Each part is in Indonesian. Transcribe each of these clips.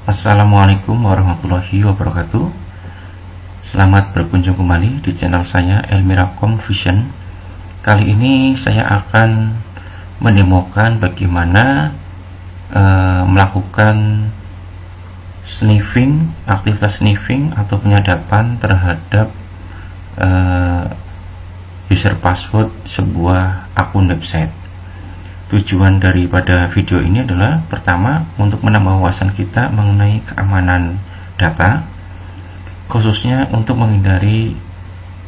Assalamualaikum warahmatullahi wabarakatuh. Selamat berkunjung kembali di channel saya Elmiracom Vision. Kali ini saya akan mendemokan bagaimana melakukan sniffing, aktivitas sniffing atau penyadapan terhadap user password sebuah akun website. Tujuan daripada video ini adalah pertama untuk menambah wawasan kita mengenai keamanan data, khususnya untuk menghindari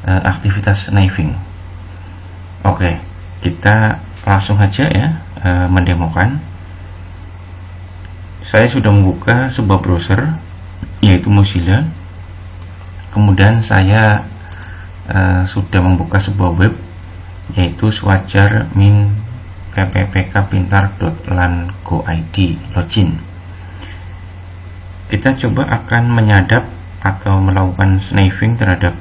aktivitas sniffing. Oke, kita langsung aja ya mendemokan. Saya sudah membuka sebuah browser yaitu Mozilla. Kemudian saya sudah membuka sebuah web yaitu swajar-ppkpintar.lan.go.id login. Kita coba akan menyadap atau melakukan sniffing terhadap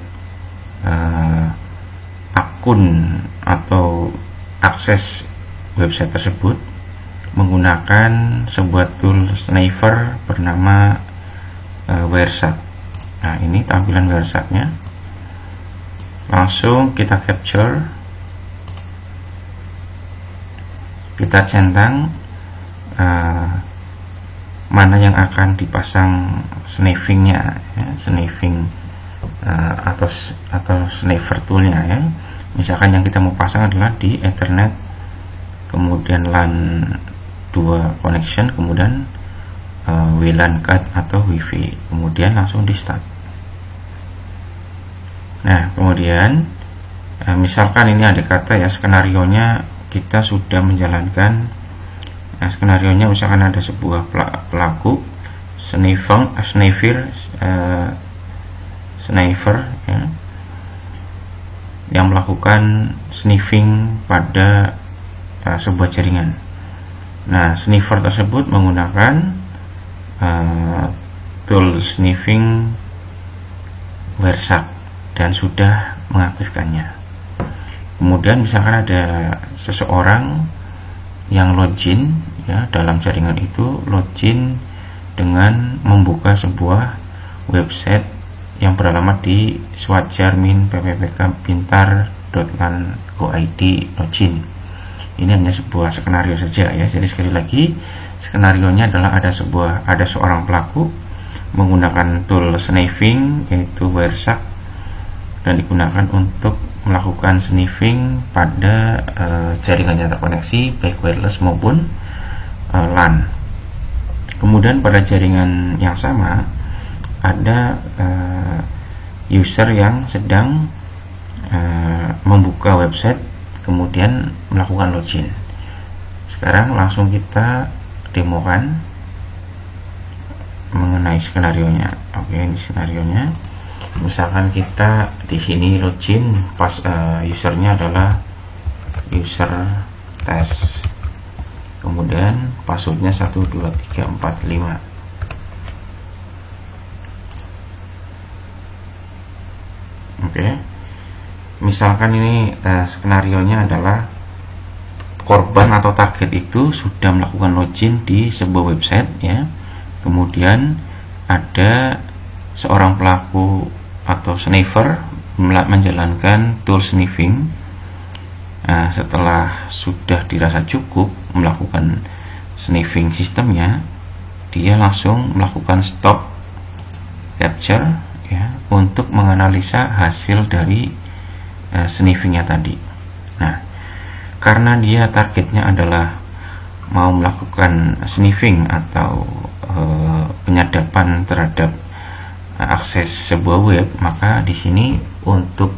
akun atau akses website tersebut menggunakan sebuah tool sniffer bernama Wireshark. Nah, ini tampilan Wiresharknya. Langsung kita capture, kita centang mana yang akan dipasang sniffingnya ya, sniffing atau sniffer toolnya ya. Misalkan yang kita mau pasang adalah di Ethernet, kemudian LAN 2 connection, kemudian WLAN card atau WiFi, kemudian langsung di start. Nah, kemudian misalkan ini ada kata ya, skenarionya kita sudah menjalankan. Nah, skenarionya misalkan ada sebuah pelaku sniffer ya, yang melakukan sniffing pada sebuah jaringan. Nah, sniffer tersebut menggunakan tool sniffing Wireshark dan sudah mengaktifkannya. Kemudian misalkan ada seseorang yang login ya dalam jaringan itu, login dengan membuka sebuah website yang beralamat di swajar-ppkpintar.lan.go.id login. Ini hanya sebuah skenario saja ya. Jadi sekali lagi, skenarionya adalah ada seorang pelaku menggunakan tool sniffing yaitu Wireshark dan digunakan untuk melakukan sniffing pada jaringan yang terkoneksi baik wireless maupun LAN. Kemudian pada jaringan yang sama ada user yang sedang membuka website kemudian melakukan login. Sekarang langsung kita demokan mengenai skenarionya. Oke, ini skenarionya. Misalkan kita di sini login, pas usernya adalah user test, kemudian passwordnya 12345. Oke, misalkan ini skenarionya adalah korban atau target itu sudah melakukan login di sebuah website ya, kemudian ada seorang pelaku atau sniffer menjalankan tool sniffing. Nah, setelah sudah dirasa cukup melakukan sniffing sistemnya, dia langsung melakukan stop capture ya, untuk menganalisa hasil dari sniffingnya tadi. Nah, karena dia targetnya adalah mau melakukan sniffing atau penyadapan terhadap akses sebuah web, maka di sini untuk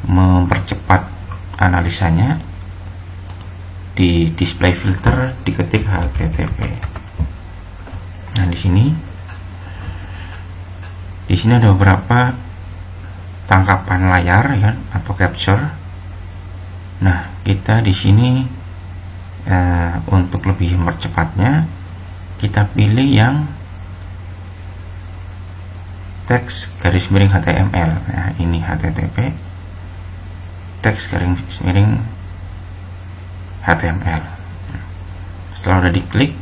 mempercepat analisanya di display filter diketik HTTP. Nah, di sini ada beberapa tangkapan layar ya atau capture. Nah, kita di sini untuk lebih mempercepatnya kita pilih yang teks garis miring HTML. Nah, ini HTTP teks garis miring HTML. Setelah udah diklik,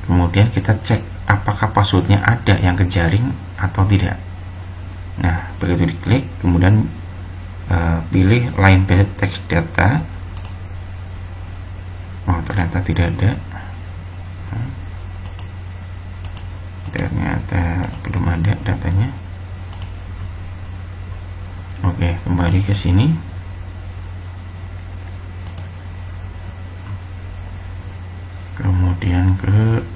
kemudian kita cek apakah passwordnya ada yang ke jaring atau tidak. Nah, begitu diklik, kemudian pilih line based text data. Oh, ternyata tidak ada. Ternyata belum ada datanya. Oke, kembali ke sini. Kemudian ke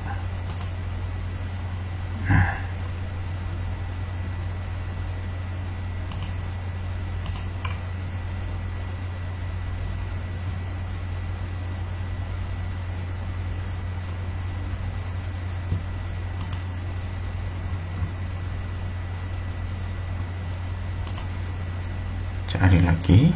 cari lagi.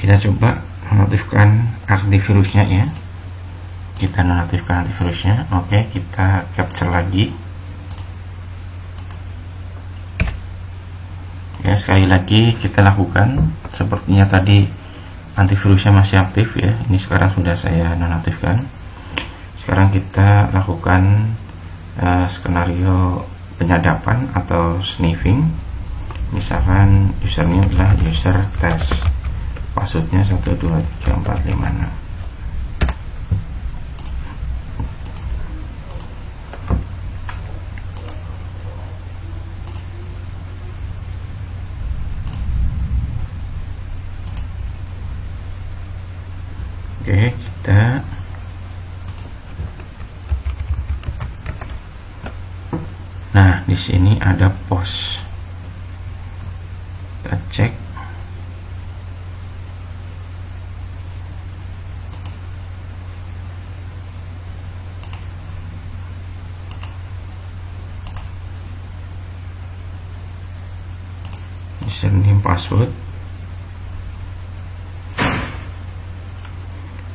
Kita coba nonaktifkan antivirusnya ya. Kita nonaktifkan antivirusnya. Oke, kita capture lagi. Ya, sekali lagi kita lakukan. Sepertinya tadi antivirusnya masih aktif ya. Ini sekarang sudah saya nonaktifkan. Sekarang kita lakukan skenario penyadapan atau sniffing. Misalkan usernya adalah user test, passwordnya 123456. Oke, kita di sini ada post. Kita cek. Username, password.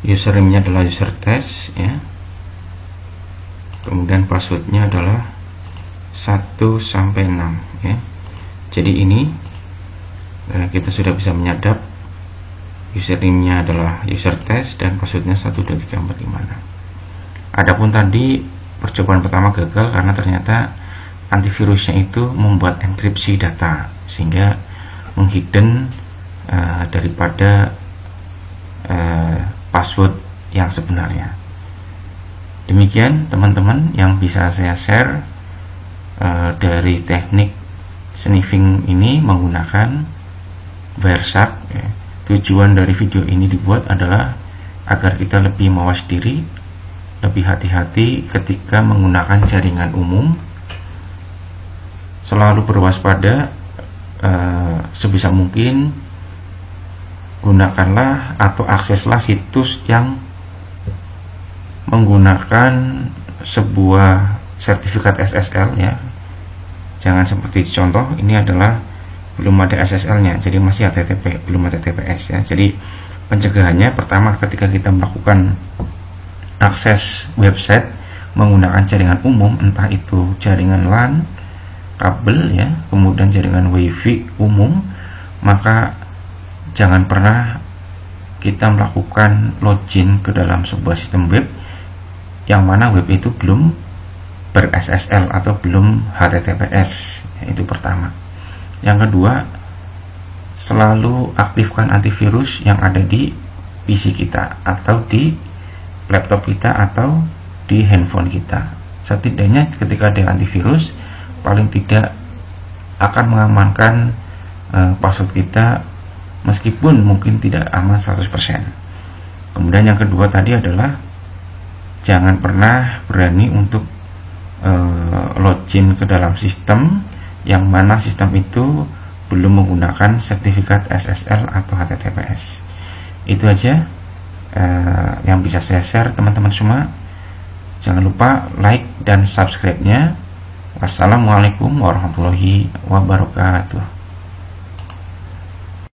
Username-nya adalah user test ya. Kemudian passwordnya adalah 1 sampai 6 ya. Jadi ini kita sudah bisa menyadap username-nya adalah user test dan passwordnya 123456. Adapun tadi percobaan pertama gagal karena ternyata antivirusnya itu membuat enkripsi data sehingga menghidden daripada password yang sebenarnya. Demikian teman-teman yang bisa saya share dari teknik sniffing ini menggunakan Wireshark ya. Tujuan dari video ini dibuat adalah agar kita lebih mawas diri, lebih hati-hati ketika menggunakan jaringan umum. Selalu berwaspada, sebisa mungkin gunakanlah atau akseslah situs yang menggunakan sebuah sertifikat SSL ya. Jangan seperti contoh ini adalah belum ada SSL-nya, jadi masih HTTP, belum ada TPS ya. Jadi pencegahannya pertama, ketika kita melakukan akses website menggunakan jaringan umum, entah itu jaringan LAN, kabel ya, kemudian jaringan WiFi umum, maka jangan pernah kita melakukan login ke dalam sebuah sistem web yang mana web itu belum ber-SSL atau belum HTTPS ya, itu pertama. Yang kedua, selalu aktifkan antivirus yang ada di PC kita atau di laptop kita atau di handphone kita. Setidaknya ketika ada antivirus, paling tidak akan mengamankan password kita, meskipun mungkin tidak aman 100%. Kemudian yang kedua tadi adalah jangan pernah berani untuk login ke dalam sistem yang mana sistem itu belum menggunakan sertifikat SSL atau HTTPS. Itu aja yang bisa saya share teman-teman semua. Jangan lupa like dan subscribe-nya. Wassalamualaikum warahmatullahi wabarakatuh.